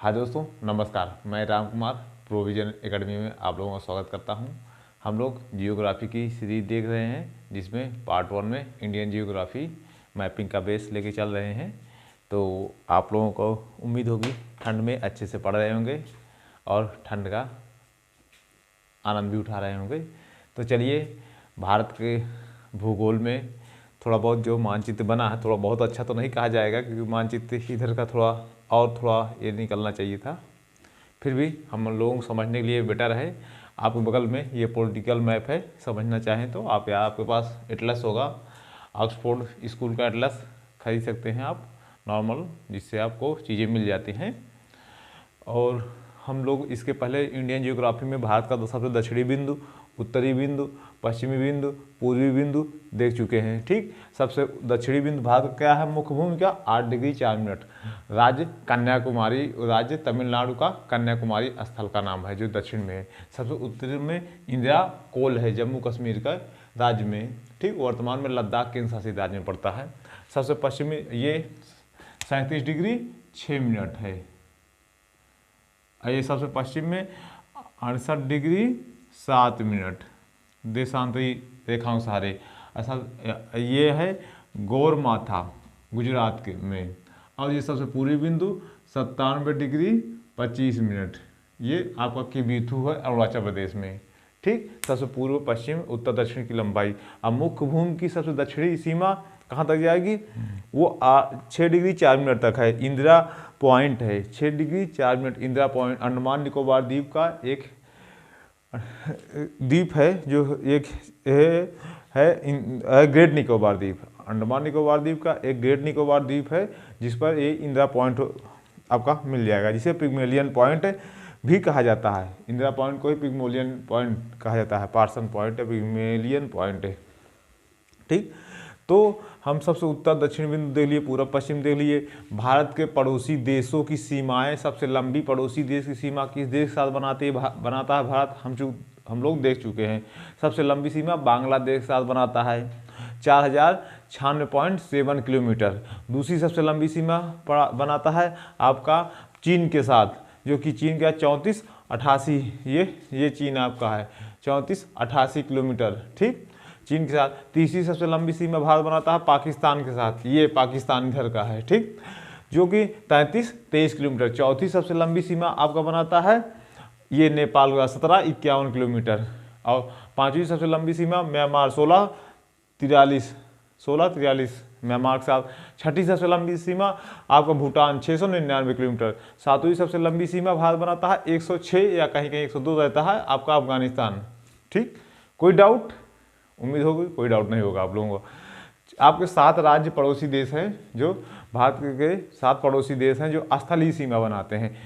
हाँ दोस्तों, नमस्कार। मैं राम कुमार प्रोविजन एकेडमी में आप लोगों का स्वागत करता हूं। हम लोग जियोग्राफी की सीरीज देख रहे हैं, जिसमें पार्ट 1 में इंडियन जियोग्राफी मैपिंग का बेस लेके चल रहे हैं। तो आप लोगों को उम्मीद होगी ठंड में अच्छे से पढ़ रहे होंगे और ठंड का आनंद भी उठा रहे होंगे। तो चलिए, भारत के भूगोल में थोड़ा बहुत जो मानचित्र बना है, थोड़ा बहुत अच्छा तो नहीं कहा जाएगा, क्योंकि मानचित्र इधर का थोड़ा ये निकलना चाहिए था। फिर भी हम लोगों को समझने के लिए बेटर है। आपके बगल में ये पॉलिटिकल मैप है, समझना चाहें तो आप, या आपके पास एटलस होगा, ऑक्सफोर्ड स्कूल का एटलस खरीद सकते हैं आप नॉर्मल, जिससे आपको चीज़ें मिल जाती हैं। और हम लोग इसके पहले इंडियन जियोग्राफी में भारत का सबसे दक्षिणी बिंदु, उत्तरी बिंदु, पश्चिमी बिंदु, पूर्वी बिंदु देख चुके हैं। ठीक, सबसे दक्षिणी बिंदु भारत का क्या है, मुख्य भूमि का 8 डिग्री 4 मिनट, राज्य कन्याकुमारी, राज्य तमिलनाडु का कन्याकुमारी स्थल का नाम है जो दक्षिण में है। सबसे उत्तरी में इंदिरा कोल है, जम्मू कश्मीर का राज्य में। ठीक, वर्तमान में लद्दाख केंद्र शासित राज्य में पड़ता है। सबसे पश्चिमी ये 37 डिग्री 6 मिनट है। ये सबसे पश्चिम में 68 डिग्री 7 मिनट देशांतरी रेखाओं सहारे। ऐसा ये है गौरमाथा गुजरात के में। और ये सबसे पूर्वी बिंदु 97 डिग्री 25 मिनट, ये आपका किबीथू है अरुणाचल प्रदेश में। ठीक, सबसे पूर्व पश्चिम उत्तर दक्षिण की लंबाई। अब मुख्य भूमि की सबसे दक्षिणी सीमा कहाँ तक जाएगी, वो 6 डिग्री 4 मिनट तक है। इंदिरा पॉइंट है 6 degree 4 minute. Indira point Andaman Nicobar द्वीप का एक द्वीप है, जो एक है ग्रेट निकोबार द्वीप। अंडमान निकोबार द्वीप का एक ग्रेट निकोबार द्वीप है, जिस पर ये इंदिरा पॉइंट आपका मिल जाएगा, जिसे पिग्मेलियन पॉइंट भी कहा जाता है। इंदिरा पॉइंट को ही पिग्मेलियन पॉइंट कहा जाता है। पार्सन पॉइंट है, पिग्मेलियन पॉइंट है। ठीक, तो हम सबसे उत्तर दक्षिण बिंदु देख लिए, पूर्व पश्चिम देख लिए। भारत के पड़ोसी देशों की सीमाएं, सबसे लंबी पड़ोसी देश की सीमा किस देश के साथ बनाता है भारत, हम लोग देख चुके हैं। सबसे लंबी सीमा बांग्लादेश के साथ बनाता है 4096.7 किलोमीटर। दूसरी सबसे लंबी सीमा बनाता है आपका चीन के साथ, जो कि चीन का 3488, ये चीन आपका है 3488 किलोमीटर। ठीक, चीन के साथ। तीसरी सबसे लंबी सीमा भारत बनाता है पाकिस्तान के साथ, ये पाकिस्तान इधर का है। ठीक, जो कि 3323 किलोमीटर। चौथी सबसे लंबी सीमा आपका बनाता है ये नेपाल का 1751 किलोमीटर। और पांचवी सबसे लंबी सीमा म्यांमार 1643 म्यांमार के साथ। छठी सबसे लंबी सीमा आपका भूटान 699 किलोमीटर। सातवीं सबसे लंबी सीमा भारत बनाता है 106 या कहीं कहीं 102 रहता है आपका अफगानिस्तान। ठीक, कोई डाउट? उम्मीद होगी कोई डाउट नहीं होगा आप लोगों को। आपके 7 राज्य पड़ोसी देश हैं, जो भारत के 7 पड़ोसी देश हैं जो स्थलीय सीमा बनाते हैं।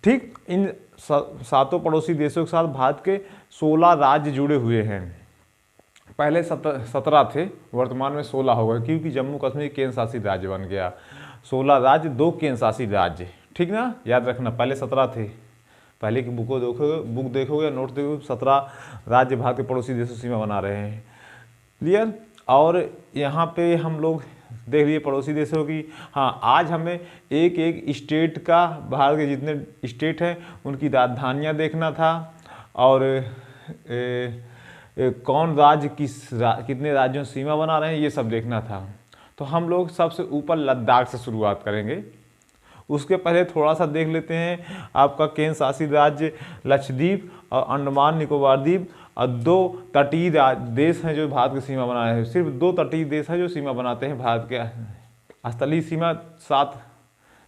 ठीक, इन 7 पड़ोसी देशों के साथ भारत के 16 राज्य जुड़े हुए हैं। पहले 17 थे, वर्तमान में 16 हो गए, क्योंकि जम्मू कश्मीर केंद्र शासित राज्य बन गया। 16 राज्य, 2 केंद्र शासित राज्य। ठीक ना, याद रखना, पहले 17 थे। पहले की बुक देखोगे, नोट देखोगे, 17 राज्य भारत के पड़ोसी देशों सीमा बना रहे हैं। क्लियर? और यहाँ पे हम लोग देख लिए पड़ोसी देशों की। हाँ, आज हमें एक एक स्टेट का, भारत के जितने स्टेट हैं उनकी राजधानियाँ देखना था, और कौन राज्य कितने राज्यों से सीमा बना रहे हैं, ये सब देखना था। तो हम लोग सबसे ऊपर लद्दाख से शुरुआत करेंगे। उसके पहले थोड़ा सा देख लेते हैं आपका केंद्र शासित राज्य लक्षद्वीप और अंडमान निकोबार द्वीप, और 2 तटीय देश हैं जो भारत की सीमा बना रहे हैं। सिर्फ 2 तटीय देश हैं जो सीमा बनाते हैं भारत के। स्थलीय सीमा 7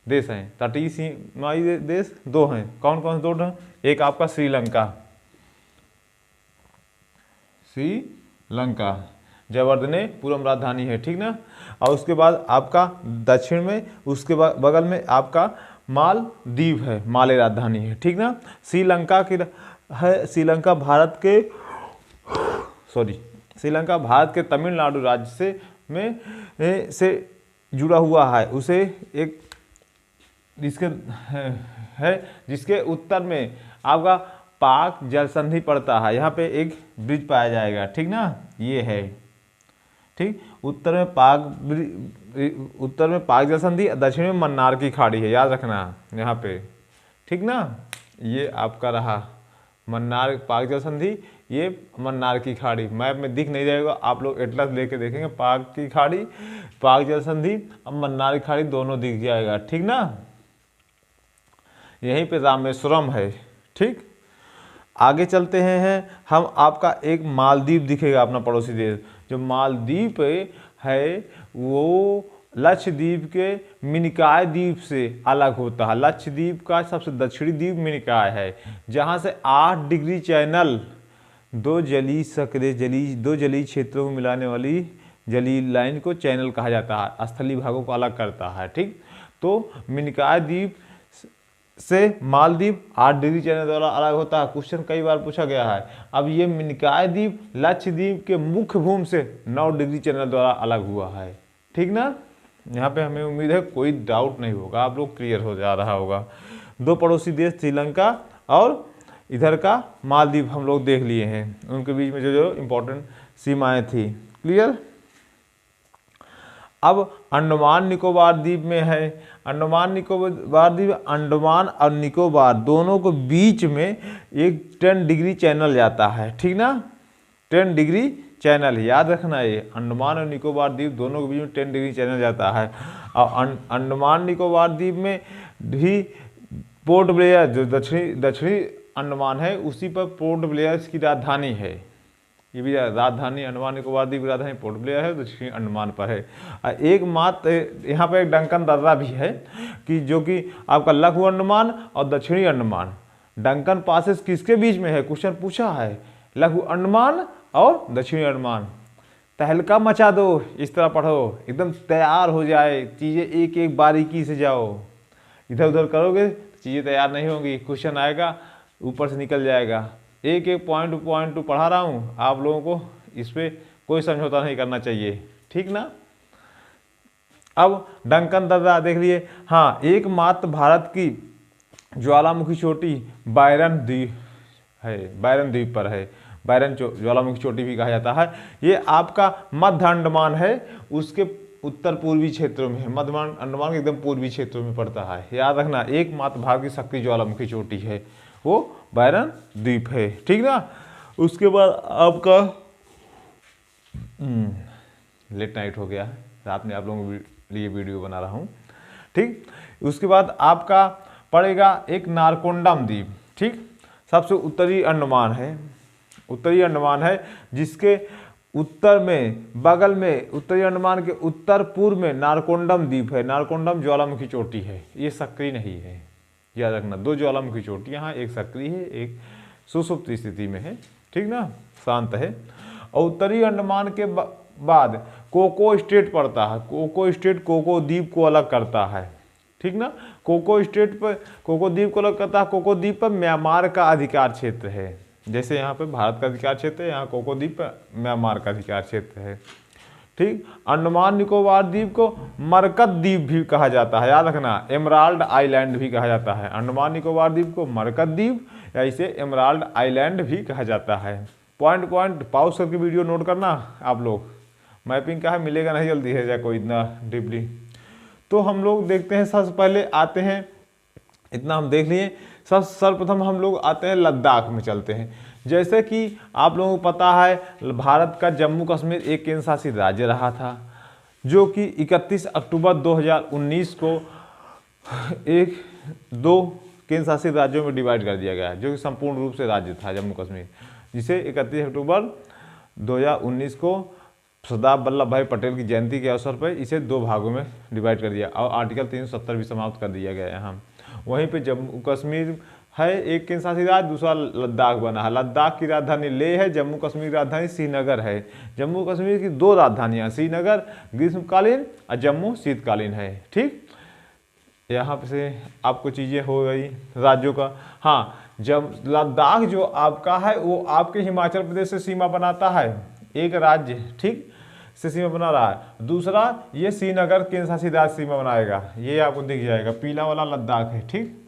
देश हैं, तटीय सीमाई देश 2 हैं। कौन कौन से 2 हैं? एक आपका श्रीलंका, जयवर्धने पूर्व राजधानी है। ठीक ना। और उसके बाद आपका दक्षिण में, उसके बगल में आपका मालदीव है, माले राजधानी है। ठीक ना। श्रीलंका भारत के तमिलनाडु राज्य से जुड़ा हुआ है। उसे एक जिसके उत्तर में आपका पाक जल संधि पड़ता है। यहाँ पे एक ब्रिज पाया जाएगा। ठीक ना, ये है। ठीक, उत्तर में पाक जल संधि, दक्षिण में मन्नार की खाड़ी है, याद रखना यहाँ पे। ठीक ना। ये आपका रहा मन्नार पाक जल संधि, ये मन्नार की खाड़ी। मैप में दिख नहीं रहेगा, आप लोग एटलस लेके देखेंगे, पाक की खाड़ी, पाक जल संधि, अब मन्नार की खाड़ी दोनों दिख जाएगा, ठीक ना। यहीं पे रामेश्वरम है, ठीक। आगे चलते हैं हम, आपका एक मालदीव दिखेगा अपना पड़ोसी देश। जो मालदीव है वो लक्षद्वीप के मिनिकॉय द्वीप से अलग होता है। लक्षद्वीप का सबसे दक्षिणी द्वीप मिनिकॉय है, जहाँ से 8 डिग्री चैनल दो जलीय क्षेत्रों में मिलाने वाली जलीय लाइन को चैनल कहा जाता है, स्थलीय भागों को अलग करता है, ठीक। तो मिनिकॉय द्वीप से मालदीव 8 डिग्री चैनल द्वारा अलग होता है। क्वेश्चन कई बार पूछा गया है। अब ये मिनिकॉय द्वीप लक्षद्वीप के मुख्य भूमि से 9 डिग्री चैनल द्वारा अलग हुआ है, ठीक ना। यहाँ पे हमें उम्मीद है कोई डाउट नहीं होगा, आप लोग क्लियर हो जा रहा होगा। दो पड़ोसी देश श्रीलंका और इधर का मालदीव हम लोग देख लिए हैं, उनके बीच में जो इम्पोर्टेंट सीमाएं थी, क्लियर। अब अंडमान निकोबार द्वीप में है, अंडमान निकोबार द्वीप, अंडमान और निकोबार दोनों को बीच में एक 10 डिग्री चैनल जाता है, ठीक ना। 10 डिग्री चैनल याद रखना, ये अंडमान और निकोबार द्वीप दोनों के बीच में 10 डिग्री चैनल जाता है। और अंडमान निकोबार द्वीप में भी पोर्ट ब्लेयर, जो दक्षिणी अंडमान है, उसी पर पोर्ट ब्लेयर की राजधानी है। ये भी राजधानी अंडमान निकोबार द्वीप की राजधानी पोर्ट ब्लेयर है, दक्षिणी अंडमान पर है। एक मात्र यहाँ पर एक डंकन दर्रा भी है कि जो कि आपका लघु अंडमान और दक्षिणी अंडमान, डंकन पासेस किसके बीच में है, क्वेश्चन पूछा है, लघु अंडमान और दक्षिणी अंडमान। तहलका मचा दो, इस तरह पढ़ो, एकदम तैयार हो जाए, चीज़ें एक एक बारीकी से जाओ। इधर उधर करोगे चीज़ें तैयार नहीं होंगी, क्वेश्चन आएगा ऊपर से निकल जाएगा। एक एक पॉइंट टू पढ़ा रहा हूँ, आप लोगों को इस पर कोई समझौता नहीं करना चाहिए, ठीक ना। अब डंकन दर्रा देख लिए। हाँ, एकमात्र भारत की ज्वालामुखी चोटी बायरन द्वीप है, बायरन द्वीप पर है, बायरन ज्वालामुखी चोटी भी कहा जाता है। ये आपका मध्य अंडमान है, उसके उत्तर पूर्वी क्षेत्रों में है, मध्य अंडमान के एकदम पूर्वी क्षेत्रों में पड़ता है, याद रखना। एकमात्र भारत की सक्रिय ज्वालामुखी चोटी है वो बायरन द्वीप है, ठीक ना। उसके बाद आपका लेट नाइट हो गया है, रात में आप लोगों के लिए वीडियो बना रहा हूँ, ठीक। उसके बाद आपका पड़ेगा एक नारकोंडम द्वीप, ठीक। सबसे उत्तरी अंडमान है, उत्तरी अंडमान है, जिसके उत्तर में बगल में उत्तरी अंडमान के उत्तर पूर्व में नारकोंडम द्वीप है। नारकोंडम ज्वालामुखी चोटी है, ये सक्रिय नहीं है, याद रखना। 2 ज्वालामुखी चोटियाँ हैं, एक सक्रिय है, एक सुषुप्त स्थिति में है, ठीक ना, शांत है। और उत्तरी अंडमान के बाद कोको स्टेट पड़ता है, कोको स्टेट कोको द्वीप को अलग करता है, ठीक ना। कोको स्टेट पर, कोको द्वीप को अलग करता है। कोको द्वीप पर म्यांमार का अधिकार क्षेत्र है, जैसे यहाँ पे भारत का अधिकार क्षेत्र है, यहाँ कोको द्वीप पर म्यांमार का अधिकार क्षेत्र है, ठीक। अंडमान निकोबार द्वीप को मरकत द्वीप भी कहा जाता है, याद रखना, एमराल्ड आइलैंड भी कहा जाता है। अंडमान निकोबार द्वीप को मरकत द्वीप या इसे एमराल्ड आइलैंड भी कहा जाता है। पॉइंट पॉज करके वीडियो नोट करना आप लोग, मैपिंग का है, मिलेगा नहीं जल्दी है या कोई इतना डीपली। तो हम लोग देखते हैं, सबसे पहले आते हैं, इतना हम देख लिए। सर्वप्रथम हम लोग आते हैं लद्दाख में, चलते हैं। जैसे कि आप लोगों को पता है, भारत का जम्मू कश्मीर एक केंद्र शासित राज्य रहा था, जो कि 31 अक्टूबर 2019 को 2 केंद्र शासित राज्यों में डिवाइड कर दिया गया, जो कि संपूर्ण रूप से राज्य था जम्मू कश्मीर, जिसे 31 अक्टूबर 2019 को सरदार वल्लभ भाई पटेल की जयंती के अवसर पर इसे 2 भागों में डिवाइड कर दिया और आर्टिकल 370 भी समाप्त कर दिया गया यहाँ। वहीं पे जम्मू कश्मीर है एक केंद्र शासित राज्य, दूसरा लद्दाख बना है। लद्दाख की राजधानी लेह है, जम्मू कश्मीर की राजधानी श्रीनगर है। जम्मू कश्मीर की 2 राजधानियाँ, श्रीनगर ग्रीष्मकालीन और जम्मू शीतकालीन है, ठीक। यहाँ से आपको चीज़ें हो गई राज्यों का। हाँ, जब लद्दाख जो आपका है वो आपके हिमाचल प्रदेश से सीमा बनाता है, एक राज्य, ठीक, से सीमा बना रहा है। दूसरा ये श्रीनगर केंद्र शासित राज्य सीमा बनाएगा, ये आपको दिख जाएगा, पीला वाला लद्दाख है, ठीक।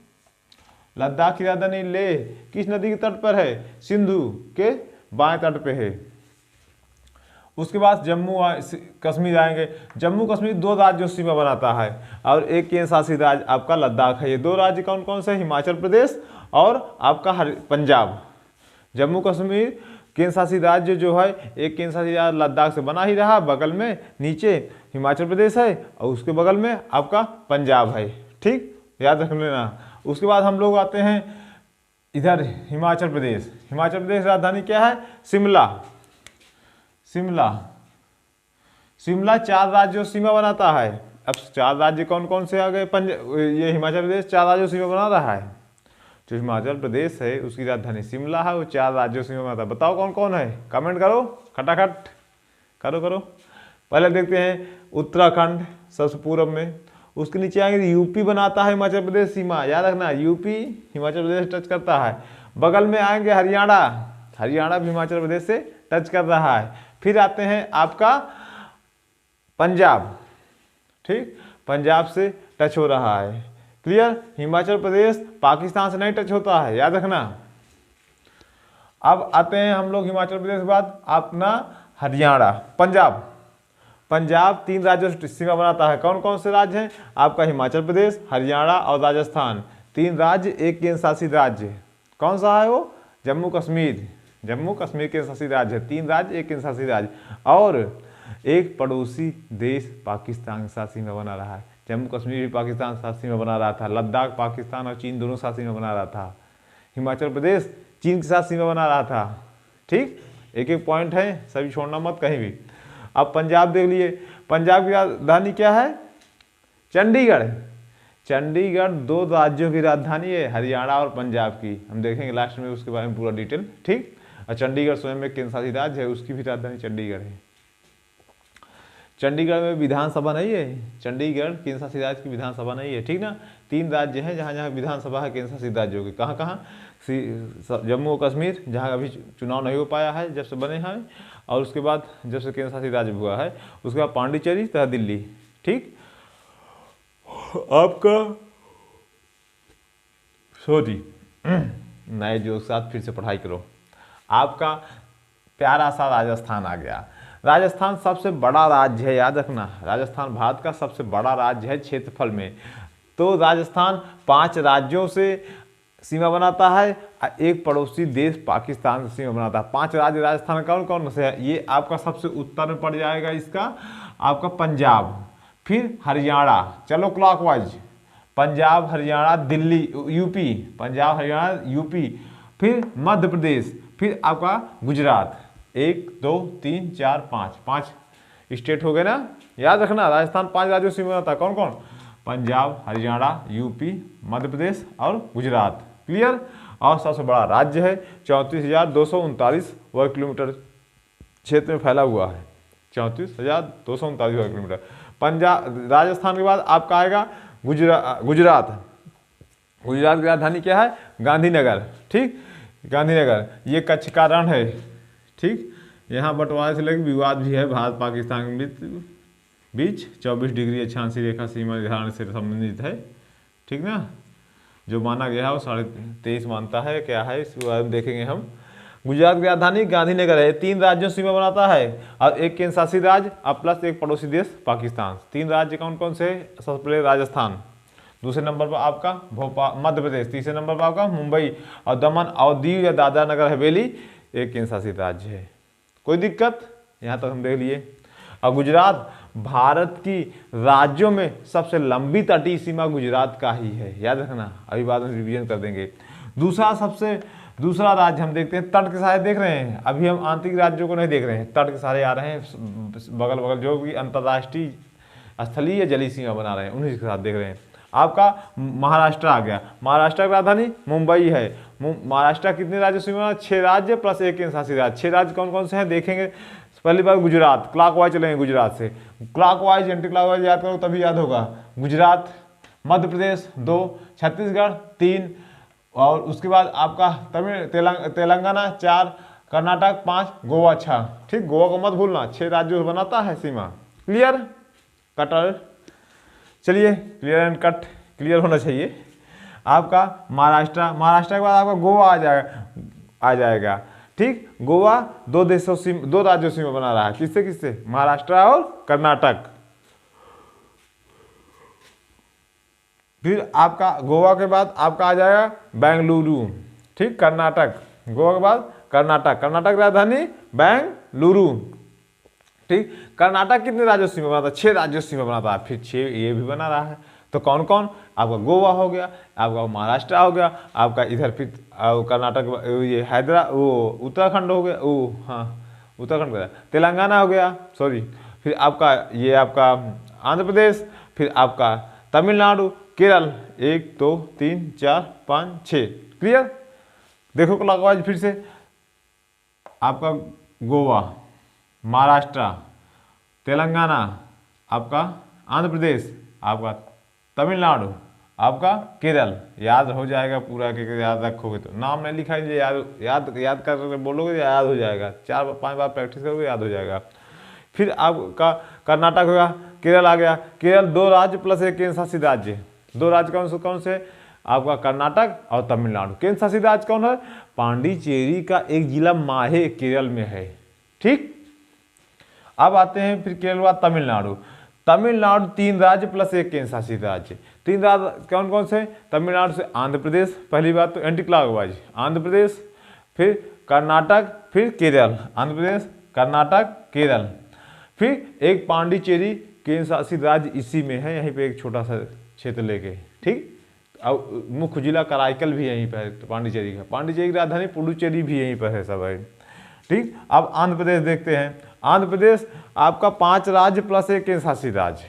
लद्दाख की राजधानी लेह किस नदी के तट पर है, सिंधु के बाएं तट पे है। उसके बाद जम्मू कश्मीर आएंगे। जम्मू कश्मीर 2 राज्यों से सीमा बनाता है और एक केंद्र शासित राज्य आपका लद्दाख है। ये 2 राज्य कौन कौन से? हिमाचल प्रदेश और आपका पंजाब। जम्मू कश्मीर केंद्र शासित राज्य जो है, एक केंद्र शासित राज्य लद्दाख से बना ही रहा, बगल में नीचे हिमाचल प्रदेश है और उसके बगल में आपका पंजाब है। ठीक, याद रख लेना। उसके बाद हम लोग आते हैं इधर हिमाचल प्रदेश। हिमाचल प्रदेश राजधानी क्या है? शिमला। शिमला 4 राज्यों सीमा बनाता है। अब 4 राज्य कौन कौन से आ गए? ये हिमाचल प्रदेश 4 राज्यों सीमा बना रहा है। जो हिमाचल प्रदेश है उसकी राजधानी शिमला है, वो 4 राज्यों सीमा बनाता है। बताओ कौन कौन है? कमेंट करो, खटाखट करो। पहले देखते हैं उत्तराखंड सबसे पूर्व में, उसके नीचे आएंगे यूपी बनाता है हिमाचल प्रदेश सीमा। याद रखना, यूपी हिमाचल प्रदेश टच करता है। बगल में आएंगे हरियाणा, हरियाणा भी हिमाचल प्रदेश से टच कर रहा है। फिर आते हैं आपका पंजाब। ठीक, पंजाब से टच हो रहा है। क्लियर? हिमाचल प्रदेश पाकिस्तान से नहीं टच होता है, याद रखना। अब आते हैं हम लोग हिमाचल प्रदेश के बाद अपना हरियाणा। पंजाब 3 राज्यों से सीमा बनाता है। कौन कौन से राज्य हैं? आपका हिमाचल प्रदेश, हरियाणा और राजस्थान। 3 राज्य, एक केंद्र शासित राज्य। कौन सा है वो? जम्मू कश्मीर केंद्र शासित राज्य है। 3 राज्य, एक केंद्र शासित राज्य और एक पड़ोसी देश पाकिस्तान के साथ सीमा बना रहा है। जम्मू कश्मीर भी पाकिस्तान के साथ सीमा बना रहा था। लद्दाख पाकिस्तान और चीन दोनों के साथ सीमा बना रहा था। हिमाचल प्रदेश चीन के साथ सीमा बना रहा था। ठीक, एक एक पॉइंट है, सभी छोड़ना मत कहीं भी। अब पंजाब देख लिए। पंजाब की राजधानी क्या है? चंडीगढ़ 2 राज्यों की राजधानी है, हरियाणा और पंजाब की। हम देखेंगे लास्ट में उसके बारे में पूरा डिटेल। ठीक, और चंडीगढ़ स्वयं में केंद्र शासित राज्य है, उसकी भी राजधानी चंडीगढ़ है। चंडीगढ़ में विधानसभा नहीं है, चंडीगढ़ केंद्र शासित राज्य की विधानसभा नहीं है। ठीक ना, 3 राज्य हैं जहाँ जहाँ विधानसभा है केंद्र शासित राज्यों की। कहाँ कहाँ? जम्मू और कश्मीर, जहाँ अभी चुनाव नहीं हो पाया है जब से बने हैं, और उसके बाद जब से केंद्र शासित राज्य हुआ है, उसके बाद पांडिचेरी तथा दिल्ली। ठीक, आपका सॉरी नए जो साथ फिर से पढ़ाई करो। आपका प्यारा सा राजस्थान आ गया। राजस्थान सबसे बड़ा राज्य है, याद रखना। राजस्थान भारत का सबसे बड़ा राज्य है क्षेत्रफल में। तो राजस्थान 5 राज्यों से सीमा बनाता है, एक पड़ोसी देश पाकिस्तान से सीमा बनाता है। 5 राज्य राजस्थान कौन कौन से है? ये आपका सबसे उत्तर में पड़ जाएगा इसका आपका पंजाब, फिर हरियाणा। चलो clockwise, Punjab, Haryana, Delhi, UP, Punjab, Haryana, UP, फिर मध्य प्रदेश, फिर आपका गुजरात। 1 2 3 4 5 स्टेट हो गए ना। याद रखना, राजस्थान 5 राज्यों से बनाता है। कौन कौन? पंजाब, हरियाणा, यूपी, मध्य प्रदेश और गुजरात। क्लियर? और सबसे बड़ा राज्य है, 34,239 वर्ग किलोमीटर क्षेत्र में फैला हुआ है। 34,239 वर्ग किलोमीटर। पंजाब, राजस्थान के बाद आपका आएगा गुजरात की राजधानी क्या है? गांधीनगर। ठीक, गांधीनगर ये कच्छ का रण है। ठीक, यहाँ बंटवारे से लेकर विवाद भी है भारत पाकिस्तान के बीच 24 डिग्री अक्षांशीय रेखा सीमा निर्धारण से संबंधित है। ठीक ना, जो माना गया है वो 23.5 मानता है। क्या है इसके बारे में देखेंगे हम। गुजरात की राजधानी गांधीनगर है। 3 राज्यों से सीमा बनाता है और एक केंद्र शासित राज्य और प्लस एक पड़ोसी देश पाकिस्तान। 3 राज्य कौन कौन से? सबसे पहले राजस्थान, दूसरे नंबर पर आपका भोपाल मध्य प्रदेश, तीसरे नंबर पर आपका मुंबई और दमन और दीव या दादरा नगर हवेली एक केंद्र शासित राज्य है। कोई दिक्कत? यहाँ तक हम देख लिए। और गुजरात भारत की राज्यों में सबसे लंबी तटीय सीमा गुजरात का ही है, याद रखना। अभी बाद में रिवीजन कर देंगे। दूसरा राज्य हम देखते हैं, तट के सहारे देख रहे हैं। अभी हम आंतरिक राज्यों को नहीं देख रहे हैं, तट के सहारे आ रहे हैं। बगल जो भी अंतर्राष्ट्रीय स्थलीय या जलीय सीमा बना रहे हैं उन्हीं के साथ देख रहे हैं। आपका महाराष्ट्र आ गया। महाराष्ट्र की राजधानी मुंबई है। महाराष्ट्र कितने राज्यों से बना? 6 राज्य प्लस एक केंद्र शासित राज्य। 6 राज्य कौन कौन से हैं देखेंगे। पहली बार गुजरात, क्लॉकवाइज चलेंगे गुजरात से। क्लॉकवाइज एंटी क्लॉकवाइज याद करो तभी याद होगा। गुजरात, मध्य प्रदेश 2, छत्तीसगढ़ 3, और उसके बाद आपका तेलंगाना 4, कर्नाटक 5, गोवा 6। ठीक, गोवा को मत भूलना। 6 राज्यों से बनाता है सीमा। क्लियर? कटर? चलिए, क्लियर एंड कट क्लियर होना चाहिए। आपका महाराष्ट्र के बाद आपका गोवा आ जाएगा। ठीक। गोवा दो राज्यों सीमा बना रहा है, किससे किससे, महाराष्ट्र और कर्नाटक। फिर आपका गोवा के बाद आपका आ जाएगा बेंगलुरु, ठीक, कर्नाटक। गोवा के बाद कर्नाटक, कर्नाटक राजधानी बेंगलुरु, ठीक। कर्नाटक कितने राज्यों सीमा बनाता है, 6 राज्यों सीमा बनाता है, फिर 6 ये भी बना रहा है। तो कौन कौन, आपका गोवा हो गया, आपका महाराष्ट्र हो गया, आपका इधर फिर कर्नाटक, ये वो उत्तराखंड हो गया, हाँ उत्तराखंड गया, तेलंगाना हो गया, सॉरी, फिर आपका ये आपका आंध्र प्रदेश, फिर आपका तमिलनाडु, केरल, 1 2 3 4 5 6, क्लियर। देखो क्लॉकवाइज फिर से, आपका गोवा, महाराष्ट्र, तेलंगाना, आपका आंध्र प्रदेश, आपका तमिलनाडु, आपका केरल। याद हो जाएगा पूरा, के याद रखोगे तो, नाम नहीं लिखा है, याद कर बोलोगे याद हो जाएगा, 4-5 बार प्रैक्टिस करोगे याद हो जाएगा। फिर आपका कर्नाटक होगा, केरल आ गया, केरल 2 राज्य प्लस 1 केंद्र शासित राज्य, 2 राज्य कौन से, आपका कर्नाटक और तमिलनाडु। केंद्र शासित राज्य कौन है, पांडिचेरी का एक जिला माहे केरल में है, ठीक। अब आते हैं फिर केरल बाद तमिलनाडु, तमिलनाडु 3 राज्य प्लस 1 केंद्र शासित राज्य। 3 राज्य कौन कौन से, तमिलनाडु से आंध्र प्रदेश, पहली बात तो एंटी क्लॉकवाइज, आंध्र प्रदेश, फिर कर्नाटक, फिर केरल, आंध्र प्रदेश, कर्नाटक, केरल, फिर एक पांडिचेरी केंद्र शासित राज्य इसी में है, यहीं पे एक छोटा सा क्षेत्र लेके, ठीक। अब मुख्य जिला कराईकल भी यहीं पर है, तो पांडिचेरी का, पांडिचेरी की राजधानी पुडुचेरी भी यहीं पर है सब है, ठीक। अब आंध्र प्रदेश देखते हैं, आंध्र प्रदेश आपका 5 राज्य प्लस 1 केंद्र शासित राज्य,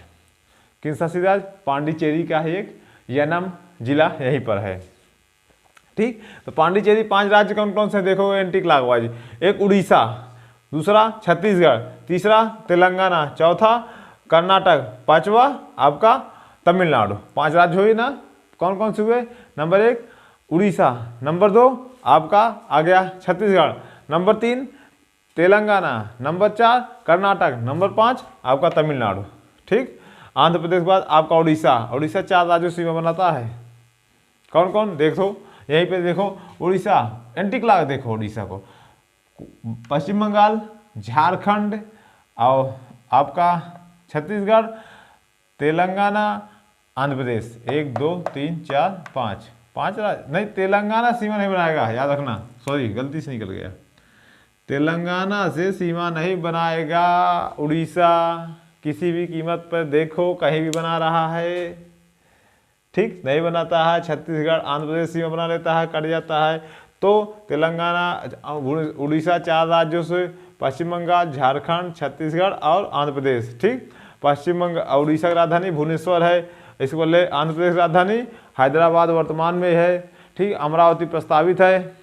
केंद्र शासित राज्य पांडिचेरी का है, एक यनम जिला यहीं पर है, ठीक। तो पांडिचेरी 5 राज्य कौन कौन से देखो एंटी क्लॉकवाइज, एक उड़ीसा, दूसरा छत्तीसगढ़, तीसरा तेलंगाना, चौथा कर्नाटक, 5वां आपका तमिलनाडु। 5 राज्य हुए ना, कौन कौन से हुए, नंबर 1 उड़ीसा, नंबर 2 आपका आ गया Chhattisgarh, number 3 Telangana, number 4 Karnataka, number 5 आपका तमिलनाडु, ठीक। आंध्र प्रदेश के बाद आपका उड़ीसा, उड़ीसा 4 राज्यों सीमा बनाता है, कौन कौन देखो यहीं पे देखो, उड़ीसा एंटी क्लॉक देखो, उड़ीसा को पश्चिम बंगाल, झारखंड और आपका छत्तीसगढ़, तेलंगाना, आंध्र प्रदेश, 1 2 3 4 5 राज्य, नहीं तेलंगाना सीमा नहीं बनाएगा, याद रखना, सॉरी गलती से निकल गया, तेलंगाना से सीमा नहीं बनाएगा उड़ीसा, किसी भी कीमत पर देखो कहीं भी बना रहा है, ठीक, नहीं बनाता है। छत्तीसगढ़ आंध्र प्रदेश सीमा बना लेता है, कट जाता है, तो तेलंगाना उड़ीसा 4 राज्यों से, पश्चिम बंगाल, झारखंड, छत्तीसगढ़ और आंध्र प्रदेश, ठीक। पश्चिम बंगाल उड़ीसा की राजधानी भुवनेश्वर है, इसको बोले आंध्र प्रदेश की राजधानी हैदराबाद वर्तमान में है, ठीक। अमरावती प्रस्तावित है,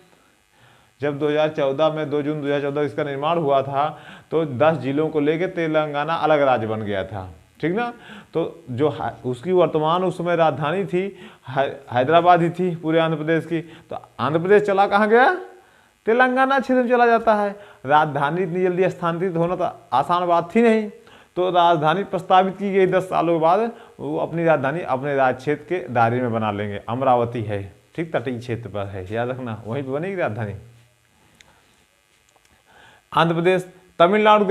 जब 2014 में 2 जून 2014 इसका निर्माण हुआ था तो 10 जिलों को लेकर तेलंगाना अलग राज्य बन गया था, ठीक ना। तो जो उसकी वर्तमान उस समय राजधानी थी हैदराबाद ही थी पूरे आंध्र प्रदेश की, तो आंध्र प्रदेश चला कहाँ गया, तेलंगाना क्षेत्र में चला जाता है। राजधानी इतनी जल्दी स्थानांतरित होना तो आसान बात थी नहीं, तो राजधानी प्रस्तावित की गई 10 सालों के बाद वो अपनी राजधानी अपने राज्य क्षेत्र के दायरे में बना लेंगे, अमरावती है, ठीक, तटीय क्षेत्र पर है, याद रखना वहीं पर बनेगी राजधानी। आंध्र प्रदेश, तमिलनाडु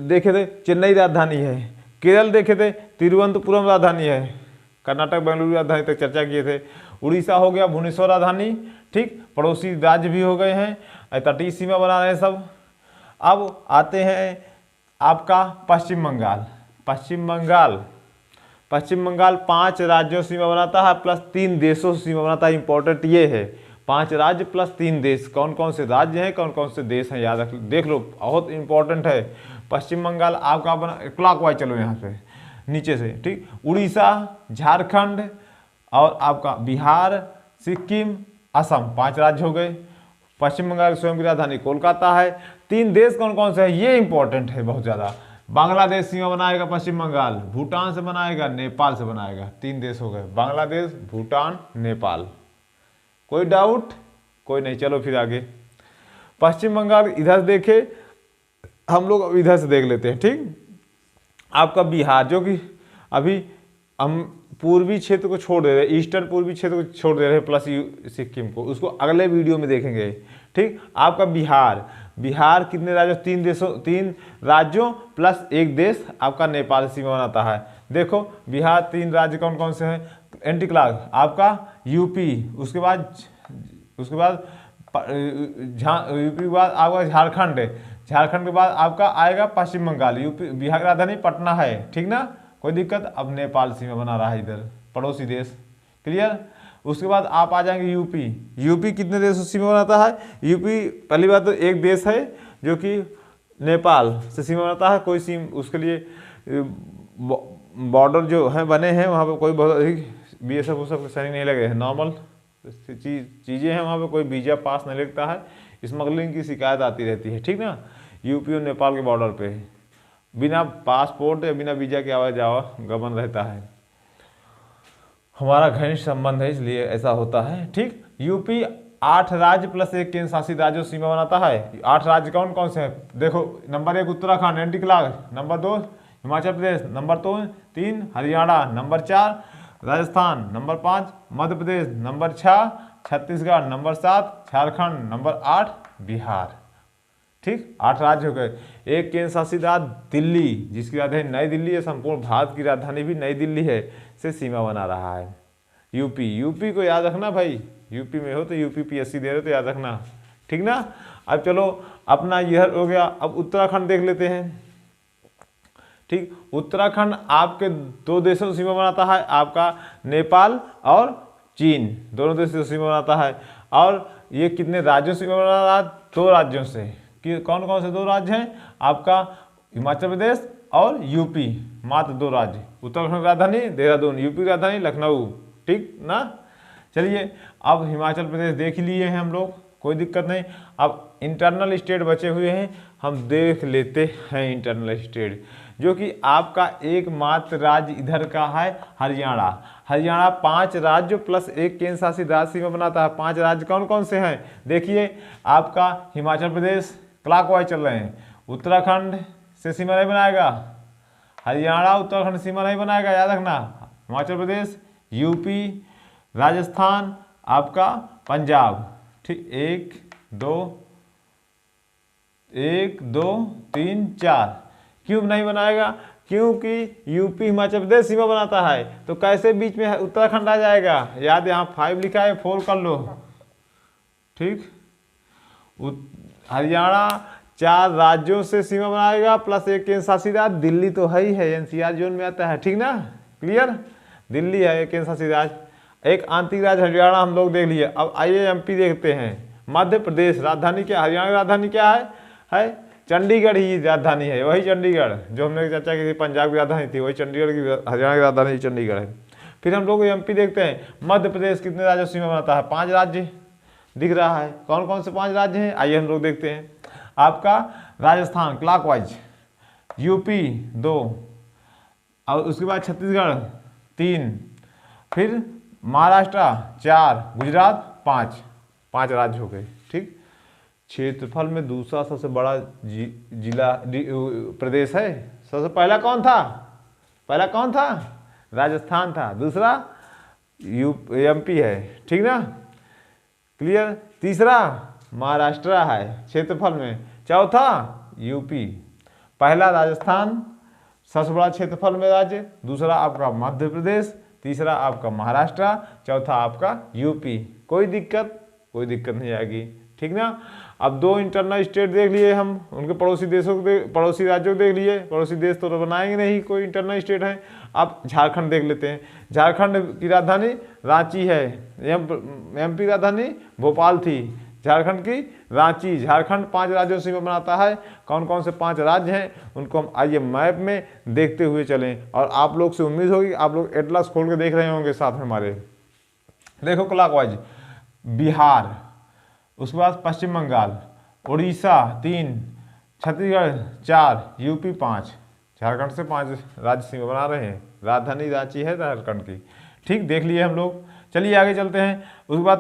देखे थे चेन्नई राजधानी है, केरल देखे थे तिरुवनंतपुरम राजधानी है, कर्नाटक बेंगलुरु राजधानी तक चर्चा किए थे, उड़ीसा हो गया भुवनेश्वर राजधानी, ठीक, पड़ोसी राज्य भी हो गए हैं, तटीय सीमा बना रहे हैं सब। अब आते हैं आपका पश्चिम बंगाल, पश्चिम बंगाल 5 राज्यों से सीमा बनाता है प्लस 3 देशों से सीमा बनाता है, इंपॉर्टेंट ये है 5 राज्य प्लस 3 देश, कौन कौन से राज्य हैं कौन कौन से देश हैं याद देख लो, बहुत इंपॉर्टेंट है। पश्चिम बंगाल आपका बना क्लॉकवाइज, चलो यहाँ से नीचे से, ठीक, उड़ीसा, झारखंड और आपका बिहार, सिक्किम, असम, 5 राज्य हो गए। पश्चिम बंगाल स्वयं की राजधानी कोलकाता है। 3 देश कौन कौन से हैं ये इंपॉर्टेंट है बहुत ज़्यादा। बांग्लादेश सीमा बनाएगा पश्चिम बंगाल, भूटान से बनाएगा, नेपाल से बनाएगा, 3 देश हो गए, बांग्लादेश, भूटान, नेपाल। कोई डाउट? कोई नहीं, चलो फिर आगे। पश्चिम बंगाल इधर देखे, हम लोग इधर से देख लेते हैं, ठीक। आपका बिहार जो कि अभी हम पूर्वी क्षेत्र को छोड़ दे रहे हैं, ईस्टर्न पूर्वी क्षेत्र को छोड़ दे रहे हैं प्लस सिक्किम को, उसको अगले वीडियो में देखेंगे। ठीक, आपका बिहार कितने राज्यों, 3 राज्यों प्लस एक देश आपका नेपाल सीमा बनाता है। देखो बिहार 3 राज्य कौन कौन से हैं, एंटी क्लार्क आपका यूपी, उसके बाद यूपी के बाद आपका झारखंड के बाद आपका आएगा पश्चिम बंगाल। यूपी बिहार की राजधानी पटना है, ठीक ना, कोई दिक्कत। अब नेपाल सीमा बना रहा है इधर, पड़ोसी देश, क्लियर। उसके बाद आप आ जाएंगे यूपी कितने देशों से सीमा बनाता है। यूपी पहली बात तो एक देश है जो कि नेपाल से सीमा बनाता है, कोई उसके लिए बॉर्डर जो है बने हैं वहाँ पे कोई बहुत BSF वो सब सैनिक नहीं लगे हैं, नॉर्मल चीज़ें हैं वहाँ पे, कोई वीज़ा पास नहीं लगता है, स्मगलिंग की शिकायत आती रहती है, ठीक ना। यूपी और नेपाल के बॉर्डर पे बिना पासपोर्ट या बिना वीज़ा के आवा जावा गमन रहता है। हमारा घनिष्ठ संबंध है इसलिए ऐसा होता है, ठीक। यूपी 8 राज्य प्लस एक केंद्र शासित राज्यों सीमा बनाता है। 8 राज्य कौन कौन से हैं, देखो number 1 Uttarakhand anti clock, number 2 Himachal Pradesh, number 3 Haryana, number 4 Rajasthan, number 5 Madhya Pradesh, number 6 Chhattisgarh, number 7 Jharkhand, number 8 Bihar. ठीक, 8 राज्य हो गए। एक केंद्र शासित राज्य दिल्ली, जिसकी राजधानी नई दिल्ली है, संपूर्ण भारत की राजधानी भी नई दिल्ली है, से सीमा बना रहा है। यूपी को याद रखना भाई, यूपी में हो तो UPPSC दे रहे हो तो याद रखना, ठीक ना। अब चलो अपना यह हो गया, अब उत्तराखंड देख लेते हैं। ठीक, उत्तराखंड आपके 2 देशों से सीमा बनाता है, आपका नेपाल और चीन, दोनों देशों से सीमा बनाता है। और ये कितने राज्यों से सीमा बना रहा है, 2 राज्यों से। कि कौन कौन से 2 राज्य हैं, आपका हिमाचल प्रदेश और यूपी, मात्र 2 राज्य। उत्तराखंड की राजधानी देहरादून, यूपी की राजधानी लखनऊ, ठीक ना। चलिए अब हिमाचल प्रदेश देख लिए हैं हम लोग, कोई दिक्कत नहीं। अब इंटरनल स्टेट बचे हुए हैं, हम देख लेते हैं इंटरनल स्टेट, जो कि आपका एकमात्र राज्य इधर का है हरियाणा 5 राज्य प्लस एक केंद्र शासित राज्य सीमा बनाता है। 5 राज्य कौन कौन से हैं, देखिए आपका हिमाचल प्रदेश क्लॉकवाइज चल रहे हैं, उत्तराखंड से सीमा नहीं बनाएगा, हरियाणा उत्तराखंड सीमा नहीं बनाएगा, याद रखना। हिमाचल प्रदेश, यूपी, राजस्थान, आपका पंजाब, ठीक। 1 2 3 4, क्यों नहीं बनाएगा, क्योंकि यूपी हिमाचल प्रदेश सीमा बनाता है, तो कैसे बीच में उत्तराखंड आ जाएगा। याद यहाँ 5 लिखा है, 4 कर लो, ठीक। हरियाणा 4 राज्यों से सीमा बनाएगा प्लस एक केंद्र शासित राज्य, दिल्ली तो है ही है, NCR जोन में आता है, ठीक ना, क्लियर। दिल्ली है एक केंद्र शासित राज्य, एक आंतरिक राज्य हरियाणा हम लोग देख लिए। अब आइए MP देखते हैं। मध्य प्रदेश राजधानी क्या, हरियाणा की राजधानी क्या है चंडीगढ़ ही राजधानी है, वही चंडीगढ़ जो हमने चर्चा की थी, पंजाब की राजधानी थी, वही चंडीगढ़ की, हरियाणा की राजधानी चंडीगढ़ है। फिर हम लोग MP देखते हैं। मध्य प्रदेश कितने राज्यों से सीमा बनाता है, 5 राज्य दिख रहा है। कौन कौन से 5 राज्य हैं, आइए हम लोग देखते हैं। आपका राजस्थान क्लॉकवाइज, यूपी 2, और उसके बाद छत्तीसगढ़ 3, फिर महाराष्ट्र 4, गुजरात 5 राज्य हो गए, ठीक। क्षेत्रफल में दूसरा सबसे बड़ा जिला प्रदेश है। सबसे पहला कौन था, राजस्थान था, दूसरा MP है, ठीक ना, क्लियर। तीसरा महाराष्ट्र है क्षेत्रफल में, चौथा यूपी, पहला राजस्थान सबसे बड़ा क्षेत्रफल में राज्य, दूसरा आपका मध्य प्रदेश, तीसरा आपका महाराष्ट्र, चौथा आपका यूपी। कोई दिक्कत नहीं आएगी, ठीक ना। अब 2 इंटरनल स्टेट देख लिए हम, उनके पड़ोसी राज्यों को देख लिए। पड़ोसी देश तो बनाएंगे नहीं, कोई इंटरनल स्टेट है। अब झारखंड देख लेते हैं। झारखंड की राजधानी रांची है, MP की राजधानी भोपाल थी, झारखंड की रांची। झारखंड 5 राज्यों से बनाता है। कौन कौन से 5 राज्य हैं उनको हम आइए मैप में देखते हुए चलें, और आप लोग से उम्मीद होगी आप लोग एटलस खोल के देख रहे होंगे साथ में हमारे। देखो क्लॉकवाइज, बिहार, उसके बाद पश्चिम बंगाल, उड़ीसा 3, छत्तीसगढ़ 4, यूपी 5, झारखंड से 5 राज्य सीमा बना रहे हैं। राजधानी रांची है झारखंड की, ठीक, देख लिए हम लोग। चलिए आगे चलते हैं। उसके बाद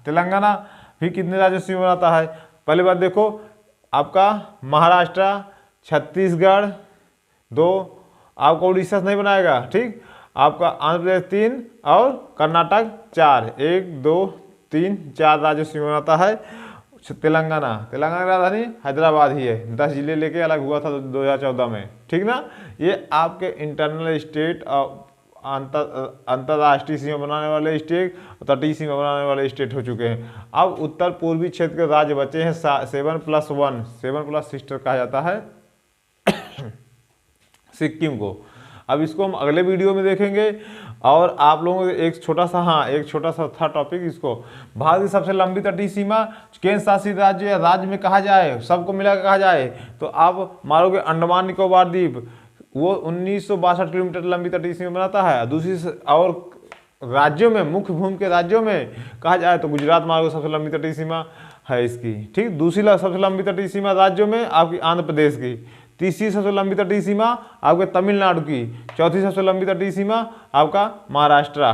तेलंगाना भी कितने राज्य सीमा बनाता है। पहली बात देखो आपका महाराष्ट्र, छत्तीसगढ़ 2, आपको उड़ीसा से नहीं बनाएगा, ठीक। आपका आंध्र प्रदेश 3 और कर्नाटक 4, 1 2 3 4 राज्यों से बनाता है। तेलंगाना की राजधानी हैदराबाद ही है, 10 जिले लेके अलग हुआ था 2014 में, ठीक ना। ये आपके इंटरनल स्टेट और अंतर्राष्ट्रीय सीमा बनाने वाले स्टेट, तटीय सीमा बनाने वाले स्टेट हो चुके हैं। अब उत्तर पूर्वी क्षेत्र के राज्य बचे हैं 7+1, 7+सिस्टर कहा जाता है सिक्किम को। अब इसको हम अगले वीडियो में देखेंगे। और आप लोगों को एक छोटा सा था टॉपिक, इसको भारत की सबसे लंबी तटीय सीमा केंद्र शासित राज्य या राज्य में कहा जाए, सबको मिलाकर कहा जाए तो आप मारोगे अंडमान निकोबार द्वीप, वो 1962 किलोमीटर लंबी तटीय सीमा बनाता है। दूसरी और राज्यों में, मुख्य भूमि के राज्यों में कहा जाए तो गुजरात मारोगे सबसे लंबी तटीय सीमा है इसकी, ठीक। दूसरी सबसे लंबी तटीय सीमा राज्यों में आपकी आंध्र प्रदेश की, तीसरी सबसे लंबी तटीय सीमा आपके तमिलनाडु की, चौथी सबसे लंबी तटीय सीमा आपका महाराष्ट्र,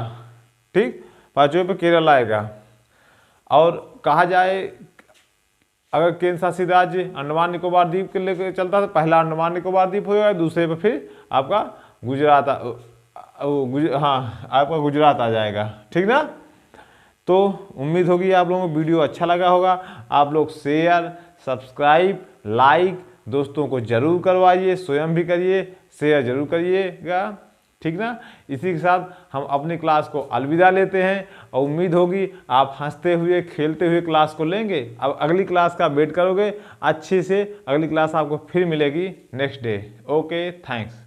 ठीक। पांचवें पे केरल आएगा। और कहा जाए अगर केंद्र शासित राज्य अंडमान निकोबार द्वीप के लेकर चलता है तो पहला अंडमान निकोबार द्वीप होगा, दूसरे पे फिर आपका गुजरात आपका गुजरात आ जाएगा, ठीक ना। तो उम्मीद होगी आप लोगों को वीडियो अच्छा लगा होगा। आप लोग शेयर, सब्सक्राइब, लाइक दोस्तों को जरूर करवाइए, स्वयं भी करिए, शेयर जरूर करिएगा, ठीक ना। इसी के साथ हम अपनी क्लास को अलविदा लेते हैं और उम्मीद होगी आप हंसते हुए खेलते हुए क्लास को लेंगे। अब अगली क्लास का वेट करोगे अच्छे से, अगली क्लास आपको फिर मिलेगी नेक्स्ट डे। Okay, thanks.